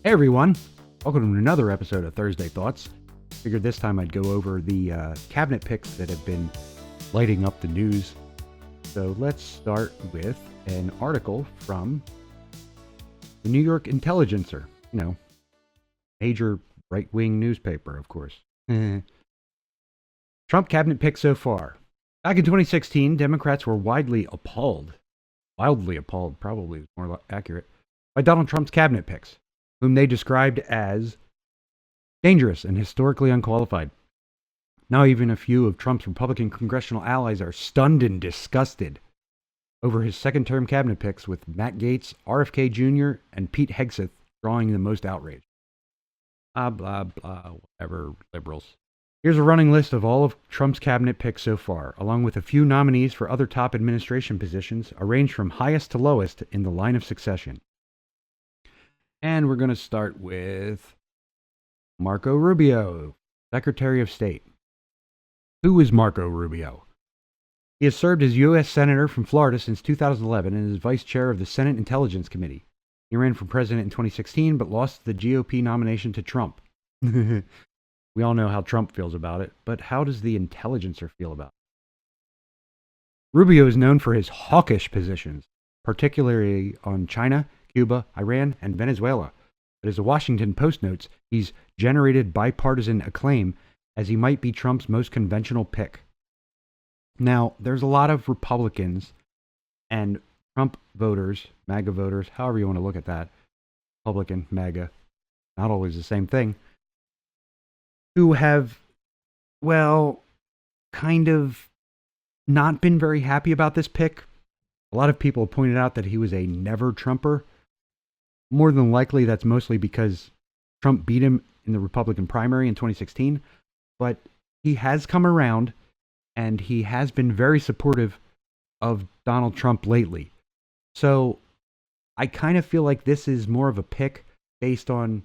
Hey everyone, welcome to another episode of Thursday Thoughts. Figured this time I'd go over the cabinet picks that have been lighting up the news. So let's start with an article from the New York Intelligencer. Major right-wing newspaper, of course. Trump cabinet picks so far. Back in 2016, Democrats were wildly appalled, probably is more accurate, by Donald Trump's cabinet picks, whom they described as dangerous and historically unqualified. Now even a few of Trump's Republican congressional allies are stunned and disgusted over his second-term cabinet picks, with Matt Gaetz, RFK Jr., and Pete Hegseth drawing the most outrage. Blah, blah, blah, whatever, liberals. Here's a running list of all of Trump's cabinet picks so far, along with a few nominees for other top administration positions, arranged from highest to lowest in the line of succession. And we're going to start with Marco Rubio, Secretary of State. Who is Marco Rubio? He has served as U.S. Senator from Florida since 2011 and is Vice Chair of the Senate Intelligence Committee. He ran for president in 2016 but lost the GOP nomination to Trump. We all know how Trump feels about it, but how does the Intelligencer feel about it? Rubio is known for his hawkish positions, particularly on China, Cuba, Iran, and Venezuela. But as the Washington Post notes, he's generated bipartisan acclaim as he might be Trump's most conventional pick. Now, there's a lot of Republicans and Trump voters, MAGA voters, however you want to look at that, Republican, MAGA, not always the same thing, who have, kind of not been very happy about this pick. A lot of people pointed out that he was a never-Trumper. More than likely, that's mostly because Trump beat him in the Republican primary in 2016. But he has come around, and he has been very supportive of Donald Trump lately. So I kind of feel like this is more of a pick based on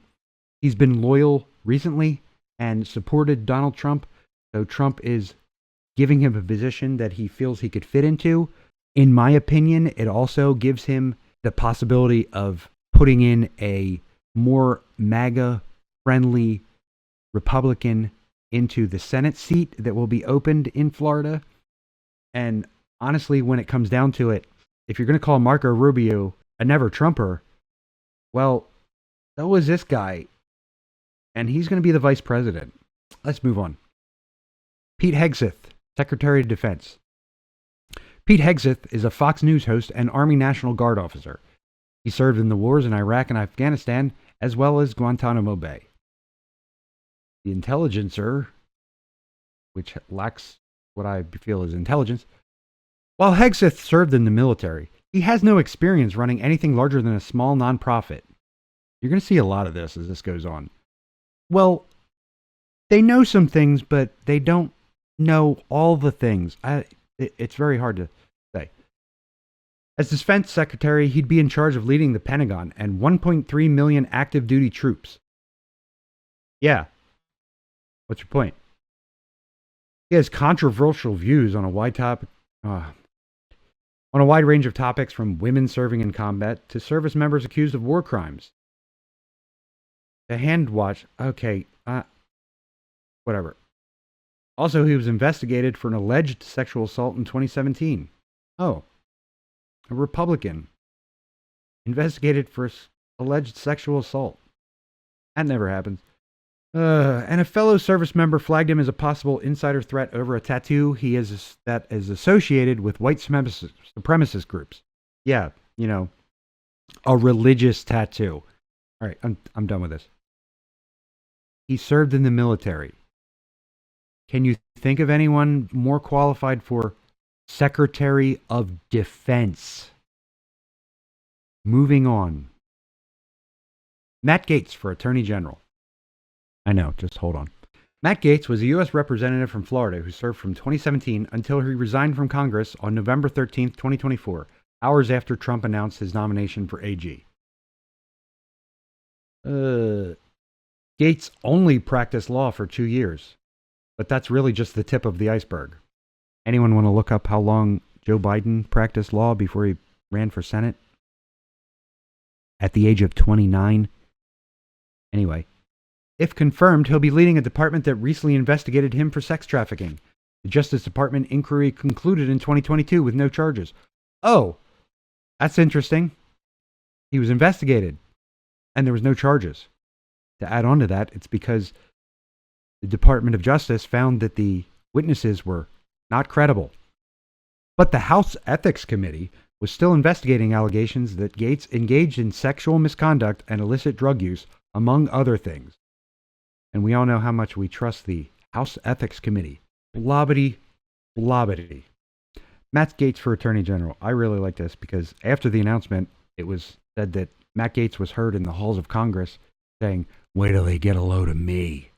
he's been loyal recently and supported Donald Trump. So Trump is giving him a position that he feels he could fit into. In my opinion, it also gives him the possibility of putting in a more MAGA-friendly Republican into the Senate seat that will be opened in Florida. And honestly, when it comes down to it, if you're going to call Marco Rubio a never-Trumper, well, so is this guy. And he's going to be the vice president. Let's move on. Pete Hegseth, Secretary of Defense. Pete Hegseth is a Fox News host and Army National Guard officer. He served in the wars in Iraq and Afghanistan, as well as Guantanamo Bay. The Intelligencer, which lacks what I feel is intelligence. While Hegseth served in the military, he has no experience running anything larger than a small nonprofit. You're going to see a lot of this as this goes on. Well, they know some things, but they don't know all the things. It's very hard to say. As defense secretary, he'd be in charge of leading the Pentagon and 1.3 million active duty troops. Yeah. What's your point? He has controversial views on a wide range of topics, from women serving in combat to service members accused of war crimes. The hand watch. Okay. Whatever. Also, he was investigated for an alleged sexual assault in 2017. Oh. A Republican. Investigated for alleged sexual assault. That never happens. And a fellow service member flagged him as a possible insider threat over a tattoo that is associated with white supremacist groups. Yeah, a religious tattoo. All right, I'm done with this. He served in the military. Can you think of anyone more qualified for Secretary of Defense? Moving on. Matt Gaetz for Attorney General. I know, just hold on. Matt Gaetz was a U.S. representative from Florida who served from 2017 until he resigned from Congress on November 13th, 2024, hours after Trump announced his nomination for AG. Gaetz only practiced law for 2 years, but that's really just the tip of the iceberg. Anyone want to look up how long Joe Biden practiced law before he ran for Senate? At the age of 29. Anyway, if confirmed, he'll be leading a department that recently investigated him for sex trafficking. The Justice Department inquiry concluded in 2022 with no charges. Oh, that's interesting. He was investigated, and there was no charges. To add on to that, it's because the Department of Justice found that the witnesses were not credible. But the House Ethics Committee was still investigating allegations that Gates engaged in sexual misconduct and illicit drug use, among other things. And we all know how much we trust the House Ethics Committee. Blobbity, blobbity. Matt Gaetz for Attorney General. I really like this because after the announcement, it was said that Matt Gaetz was heard in the halls of Congress saying, "Wait till they get a load of me."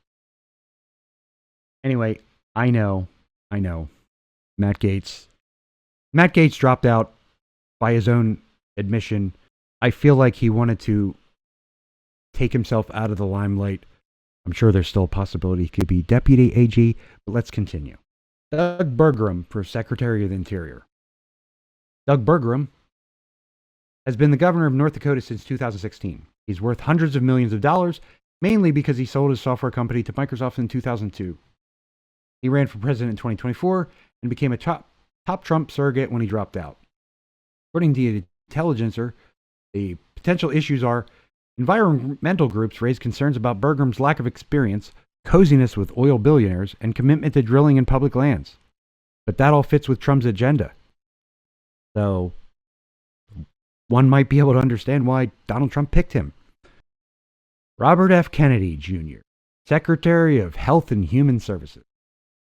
Anyway, I know. Matt Gaetz dropped out by his own admission. I feel like he wanted to take himself out of the limelight. I'm sure there's still a possibility he could be Deputy AG, but let's continue. Doug Burgum for Secretary of the Interior. Doug Burgum has been the governor of North Dakota since 2016. He's worth hundreds of millions of dollars, mainly because he sold his software company to Microsoft in 2002. He ran for president in 2024 and became a top Trump surrogate when he dropped out. According to the Intelligencer, the potential issues are environmental groups raise concerns about Burgum's lack of experience, coziness with oil billionaires, and commitment to drilling in public lands. But that all fits with Trump's agenda. So, one might be able to understand why Donald Trump picked him. Robert F. Kennedy Jr., Secretary of Health and Human Services.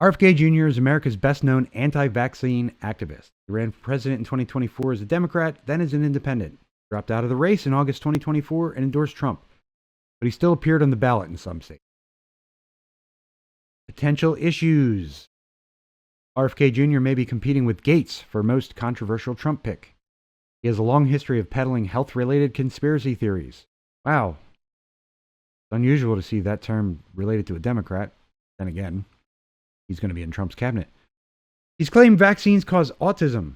RFK Jr. is America's best-known anti-vaccine activist. He ran for president in 2024 as a Democrat, then as an independent. Dropped out of the race in August 2024 and endorsed Trump. But he still appeared on the ballot in some states. Potential issues. RFK Jr. may be competing with Gates for most controversial Trump pick. He has a long history of peddling health-related conspiracy theories. Wow. It's unusual to see that term related to a Democrat. Then again, he's going to be in Trump's cabinet. He's claimed vaccines cause autism,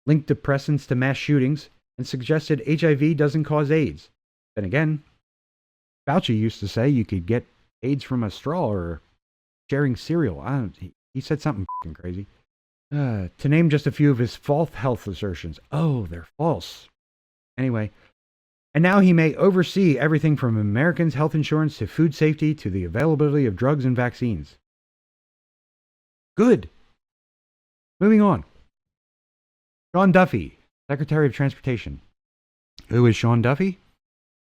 linked depressants to mass shootings, and suggested HIV doesn't cause AIDS. Then again, Fauci used to say you could get AIDS from a straw or sharing cereal. He said something f***ing crazy. To name just a few of his false health assertions. Oh, they're false. Anyway, and now he may oversee everything from Americans' health insurance to food safety to the availability of drugs and vaccines. Good. Moving on. Sean Duffy, Secretary of Transportation. Who is Sean Duffy?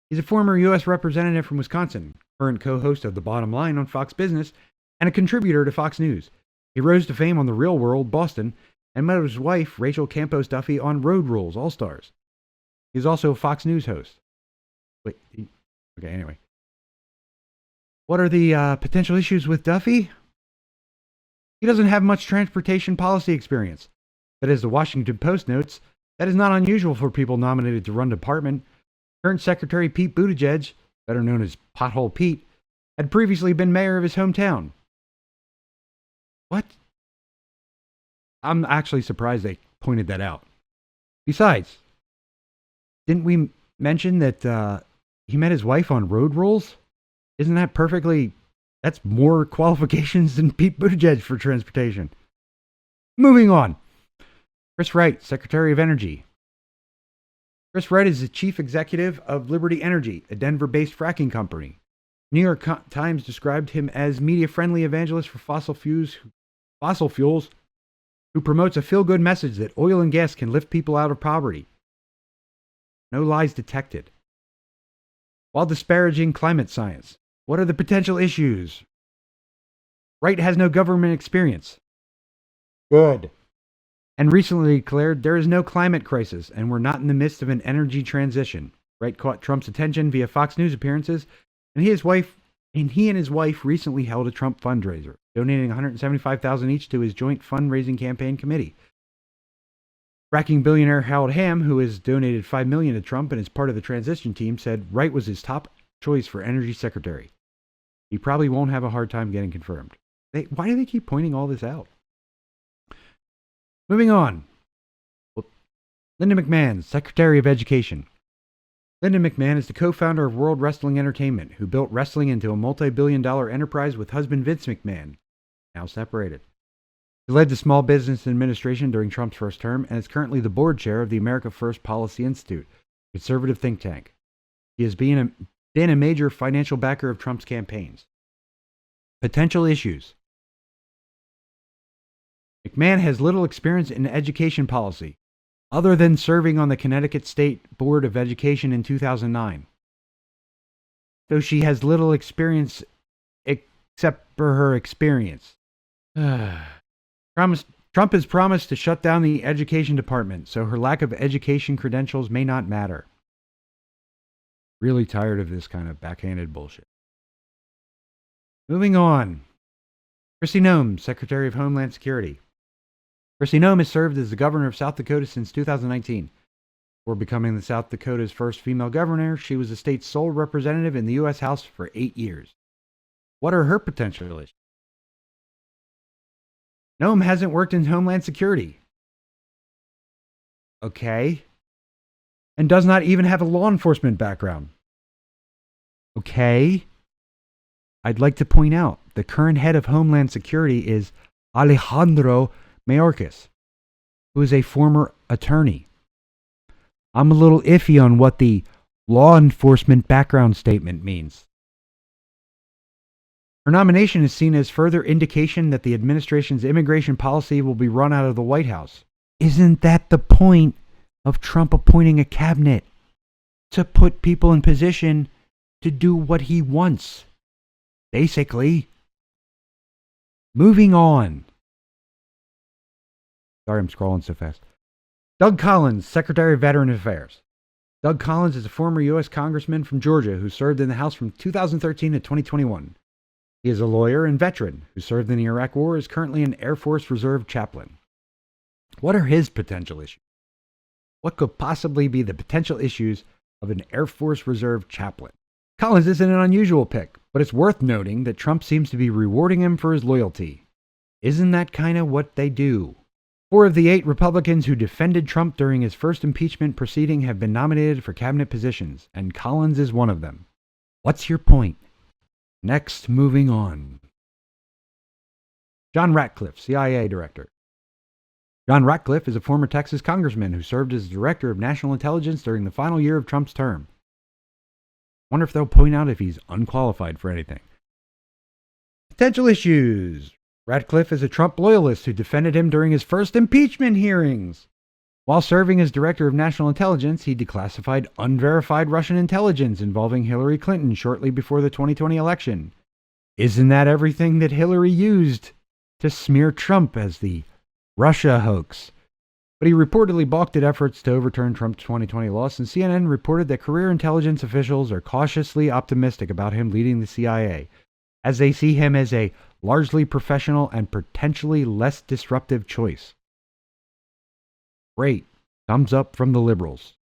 He's a former U.S. representative from Wisconsin, current co-host of The Bottom Line on Fox Business, and a contributor to Fox News. He rose to fame on The Real World, Boston, and met his wife, Rachel Campos Duffy, on Road Rules, All Stars. He's also a Fox News host. Anyway. What are the potential issues with Duffy? He doesn't have much transportation policy experience. But as the Washington Post notes, that is not unusual for people nominated to run department. Current Secretary Pete Buttigieg, better known as Pothole Pete, had previously been mayor of his hometown. What? I'm actually surprised they pointed that out. Besides, didn't we mention that he met his wife on Road Rules? Isn't that that's more qualifications than Pete Buttigieg for transportation. Moving on. Chris Wright, Secretary of Energy. Chris Wright is the chief executive of Liberty Energy, a Denver-based fracking company. New York Times described him as media-friendly evangelist for fossil fuels who promotes a feel-good message that oil and gas can lift people out of poverty. No lies detected. While disparaging climate science, what are the potential issues? Wright has no government experience. Good. And recently declared there is no climate crisis and we're not in the midst of an energy transition. Wright caught Trump's attention via Fox News appearances, and he and his wife recently held a Trump fundraiser, donating $175,000 each to his joint fundraising campaign committee. Fracking billionaire Harold Hamm, who has donated $5 million to Trump and is part of the transition team, said Wright was his top choice for energy secretary. He probably won't have a hard time getting confirmed. Why do they keep pointing all this out? Moving on. Linda McMahon, Secretary of Education. Linda McMahon is the co-founder of World Wrestling Entertainment, who built wrestling into a multi-billion-dollar enterprise with husband Vince McMahon, now separated. She led the Small Business Administration during Trump's first term and is currently the board chair of the America First Policy Institute, a conservative think tank. She has been a major financial backer of Trump's campaigns. Potential issues. McMahon has little experience in education policy, other than serving on the Connecticut State Board of Education in 2009. So she has little experience except for her experience. Trump has promised to shut down the education department, so her lack of education credentials may not matter. Really tired of this kind of backhanded bullshit. Moving on. Kristi Noem, Secretary of Homeland Security. Kristi Noem has served as the governor of South Dakota since 2019. Before becoming the South Dakota's first female governor, she was the state's sole representative in the U.S. House for 8 years. What are her potential issues? Noem hasn't worked in Homeland Security. Okay. And does not even have a law enforcement background. Okay. I'd like to point out the current head of Homeland Security is Alejandro Mayorkas, who is a former attorney. I'm a little iffy on what the law enforcement background statement means. Her nomination is seen as further indication that the administration's immigration policy will be run out of the White House. Isn't that the point of Trump appointing a cabinet? To put people in position to do what he wants. Basically. Moving on. Sorry, I'm scrolling so fast. Doug Collins, Secretary of Veteran Affairs. Doug Collins is a former U.S. Congressman from Georgia who served in the House from 2013 to 2021. He is a lawyer and veteran who served in the Iraq War, is currently an Air Force Reserve chaplain. What are his potential issues? What could possibly be the potential issues of an Air Force Reserve chaplain? Collins isn't an unusual pick, but it's worth noting that Trump seems to be rewarding him for his loyalty. Isn't that kind of what they do? 4 of the 8 Republicans who defended Trump during his first impeachment proceeding have been nominated for cabinet positions, and Collins is one of them. What's your point? Next, moving on. John Ratcliffe, CIA Director. John Ratcliffe is a former Texas congressman who served as Director of National Intelligence during the final year of Trump's term. Wonder if they'll point out if he's unqualified for anything. Potential issues. Ratcliffe is a Trump loyalist who defended him during his first impeachment hearings. While serving as Director of National Intelligence, he declassified unverified Russian intelligence involving Hillary Clinton shortly before the 2020 election. Isn't that everything that Hillary used to smear Trump as the Russia hoax? But he reportedly balked at efforts to overturn Trump's 2020 loss, and CNN reported that career intelligence officials are cautiously optimistic about him leading the CIA, as they see him as a largely professional and potentially less disruptive choice. Great. Thumbs up from the liberals.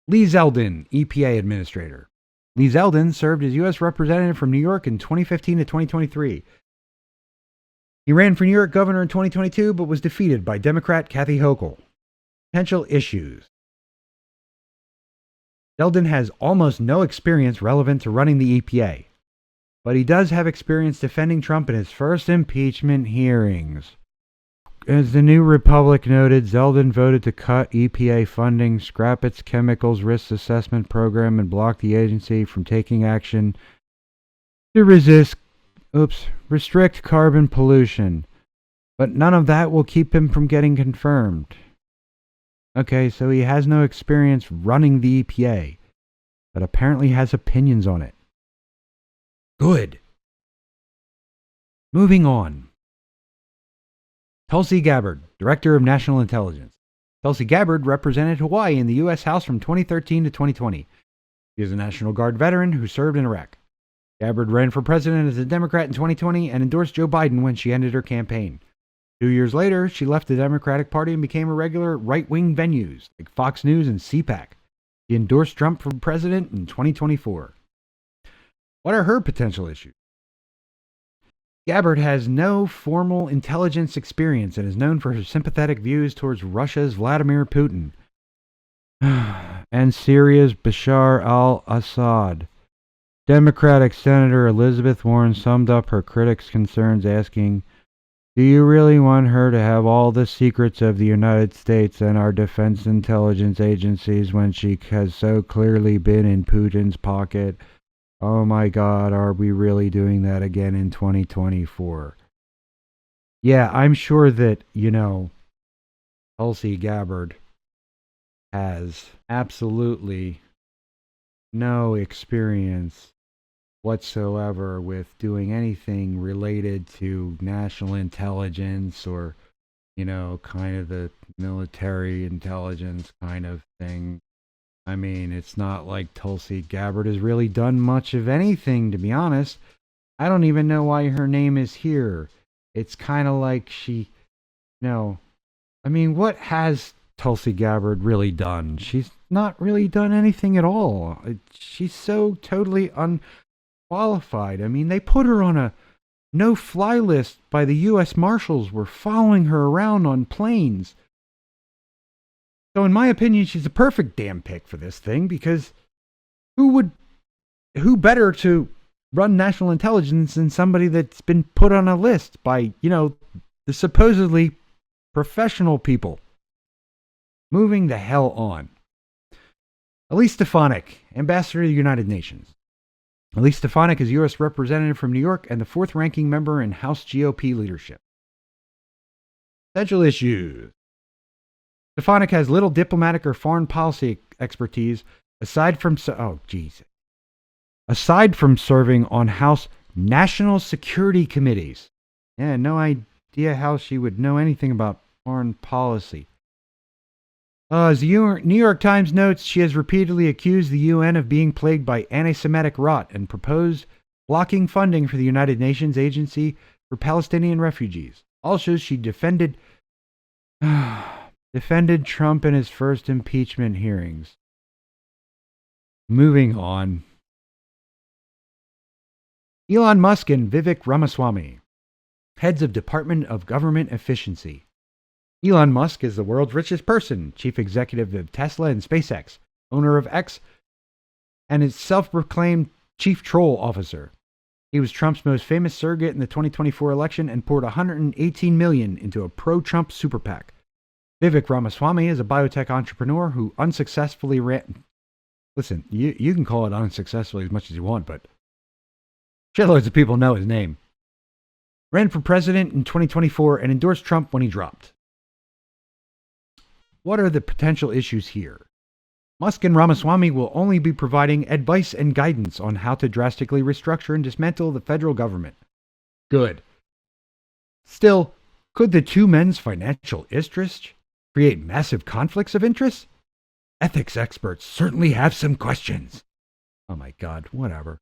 Lee Zeldin, EPA Administrator. Lee Zeldin served as U.S. Representative from New York in 2015 to 2023. He ran for New York Governor in 2022, but was defeated by Democrat Kathy Hochul. Potential issues. Zeldin has almost no experience relevant to running the EPA, but he does have experience defending Trump in his first impeachment hearings. As the New Republic noted, Zeldin voted to cut EPA funding, scrap its chemicals risk assessment program, and block the agency from taking action to restrict carbon pollution. But none of that will keep him from getting confirmed. Okay, so he has no experience running the EPA, but apparently has opinions on it. Good. Moving on. Tulsi Gabbard, Director of National Intelligence. Tulsi Gabbard represented Hawaii in the U.S. House from 2013 to 2020. She is a National Guard veteran who served in Iraq. Gabbard ran for president as a Democrat in 2020 and endorsed Joe Biden when she ended her campaign. 2 years later, she left the Democratic Party and became a regular right-wing venues like Fox News and CPAC. She endorsed Trump for president in 2024. What are her potential issues? Gabbard has no formal intelligence experience and is known for her sympathetic views towards Russia's Vladimir Putin. and Syria's Bashar al-Assad. Democratic Senator Elizabeth Warren summed up her critics' concerns, asking, "Do you really want her to have all the secrets of the United States and our defense intelligence agencies when she has so clearly been in Putin's pocket? Oh my God, are we really doing that again in 2024? Yeah, I'm sure that, Tulsi Gabbard has absolutely no experience whatsoever with doing anything related to national intelligence or, kind of the military intelligence kind of thing. I mean, it's not like Tulsi Gabbard has really done much of anything, to be honest. I don't even know why her name is here. It's kind of like I mean, what has Tulsi Gabbard really done? She's not really done anything at all. She's so totally unqualified. I mean, they put her on a no-fly list by the U.S. Marshals. Were following her around on planes. So in my opinion, she's a perfect damn pick for this thing, because who better to run national intelligence than somebody that's been put on a list by, the supposedly professional people. Moving the hell on. Elise Stefanik, Ambassador to the United Nations. Elise Stefanik is U.S. Representative from New York and the fourth-ranking member in House GOP leadership. Essential issues. Stefanik has little diplomatic or foreign policy expertise aside from serving on House National Security Committees. Yeah, no idea how she would know anything about foreign policy. As the New York Times notes, she has repeatedly accused the UN of being plagued by anti-Semitic rot and proposed blocking funding for the United Nations Agency for Palestinian Refugees. Also, she defended Trump in his first impeachment hearings. Moving on. Elon Musk and Vivek Ramaswamy, heads of Department of Government Efficiency. Elon Musk is the world's richest person, chief executive of Tesla and SpaceX, owner of X, and is self-proclaimed chief troll officer. He was Trump's most famous surrogate in the 2024 election and poured $118 million into a pro-Trump super PAC. Vivek Ramaswamy is a biotech entrepreneur who unsuccessfully ran... Listen, you can call it unsuccessfully as much as you want, but shitloads of people know his name. Ran for president in 2024 and endorsed Trump when he dropped. What are the potential issues here? Musk and Ramaswamy will only be providing advice and guidance on how to drastically restructure and dismantle the federal government. Good. Still, could the two men's financial interests create massive conflicts of interest? Ethics experts certainly have some questions. Oh my God, whatever.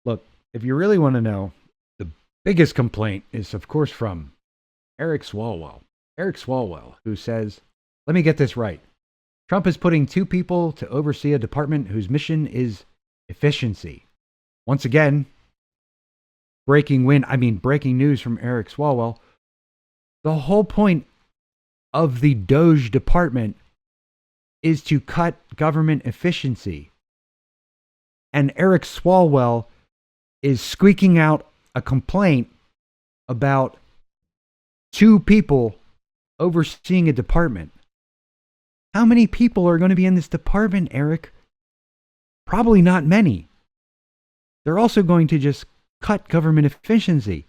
Look, if you really want to know, the biggest complaint is, of course, from Eric Swalwell. Eric Swalwell, who says, let me get this right. Trump is putting two people to oversee a department whose mission is efficiency. Once again, breaking news from Eric Swalwell. The whole point of the Doge department is to cut government efficiency. And Eric Swalwell is squeaking out a complaint about two people overseeing a department. How many people are going to be in this department, Eric? Probably not many. They're also going to just cut government efficiency.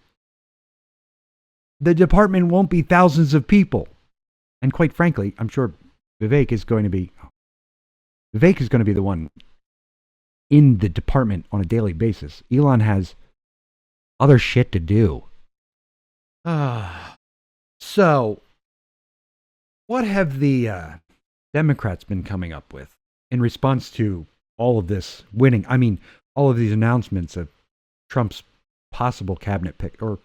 The department won't be thousands of people. And quite frankly, I'm sure Vivek is going to be the one in the department on a daily basis. Elon has other shit to do. So, what have the Democrats been coming up with in response to all of this winning? I mean, all of these announcements of Trump's possible cabinet pick, or,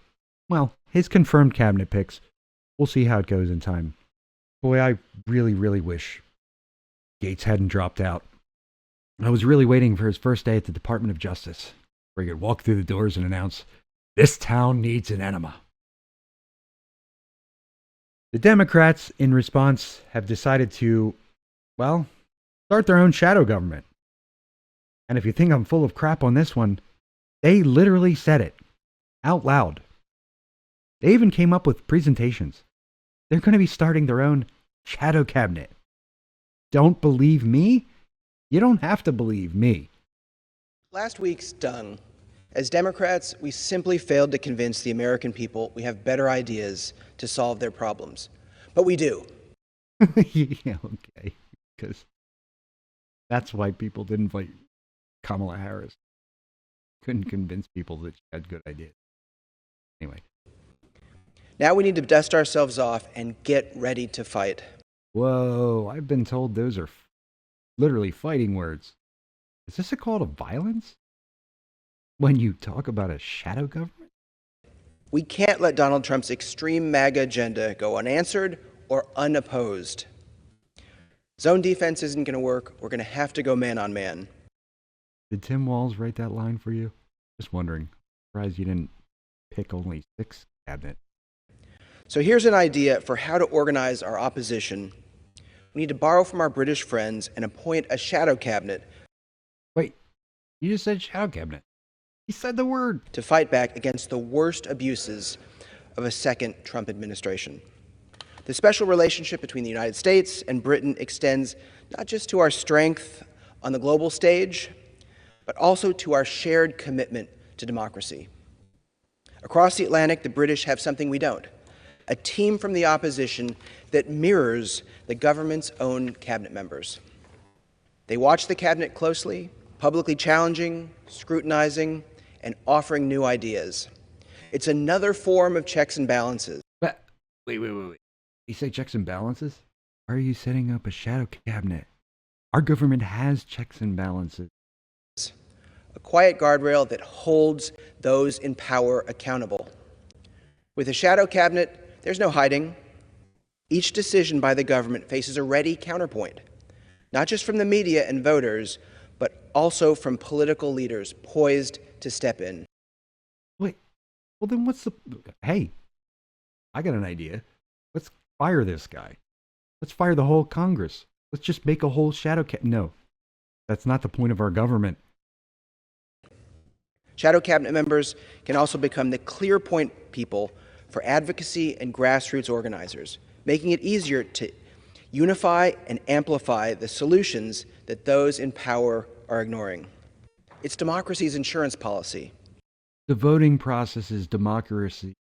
well, his confirmed cabinet picks. We'll see how it goes in time. Boy, I really, really wish Gates hadn't dropped out. I was really waiting for his first day at the Department of Justice, where he could walk through the doors and announce, "This town needs an enema." The Democrats, in response, have decided to, well, start their own shadow government. And if you think I'm full of crap on this one, they literally said it out loud. They even came up with presentations. They're going to be starting their own shadow cabinet. Don't believe me? You don't have to believe me. Last week stung. As Democrats, we simply failed to convince the American people we have better ideas to solve their problems. But we do. Yeah, okay. Because that's why people didn't vote Kamala Harris. Couldn't convince people that she had good ideas. Anyway. Now we need to dust ourselves off and get ready to fight. Whoa, I've been told those are literally fighting words. Is this a call to violence? When you talk about a shadow government? We can't let Donald Trump's extreme MAGA agenda go unanswered or unopposed. Zone defense isn't going to work. We're going to have to go man on man. Did Tim Walz write that line for you? Just wondering. Surprised you didn't pick only 6 cabinet. So here's an idea for how to organize our opposition. We need to borrow from our British friends and appoint a shadow cabinet. Wait, you just said shadow cabinet. He said the word. To fight back against the worst abuses of a second Trump administration. The special relationship between the United States and Britain extends not just to our strength on the global stage, but also to our shared commitment to democracy. Across the Atlantic, the British have something we don't. A team from the opposition that mirrors the government's own cabinet members. They watch the cabinet closely, publicly challenging, scrutinizing, and offering new ideas. It's another form of checks and balances. But, wait. You say checks and balances? Why are you setting up a shadow cabinet? Our government has checks and balances. A quiet guardrail that holds those in power accountable. With a shadow cabinet, there's no hiding. Each decision by the government faces a ready counterpoint, not just from the media and voters, but also from political leaders poised to step in. Wait, well then what's the... Hey, I got an idea. Let's fire this guy. Let's fire the whole Congress. Let's just make a whole shadow cabinet. No, that's not the point of our government. Shadow cabinet members can also become the clear point people for advocacy and grassroots organizers, making it easier to unify and amplify the solutions that those in power are ignoring. It's democracy's insurance policy. The voting process is democracy.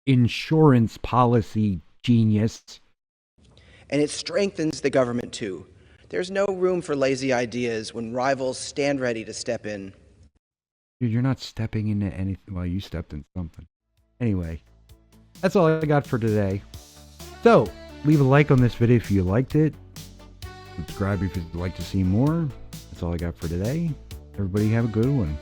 Insurance policy, genius. And it strengthens the government too. There's no room for lazy ideas when rivals stand ready to step in. Dude, you're not stepping into anything. Well, you stepped in something. Anyway, that's all I got for today. So, leave a like on this video if you liked it. Subscribe if you'd like to see more. That's all I got for today. Everybody have a good one.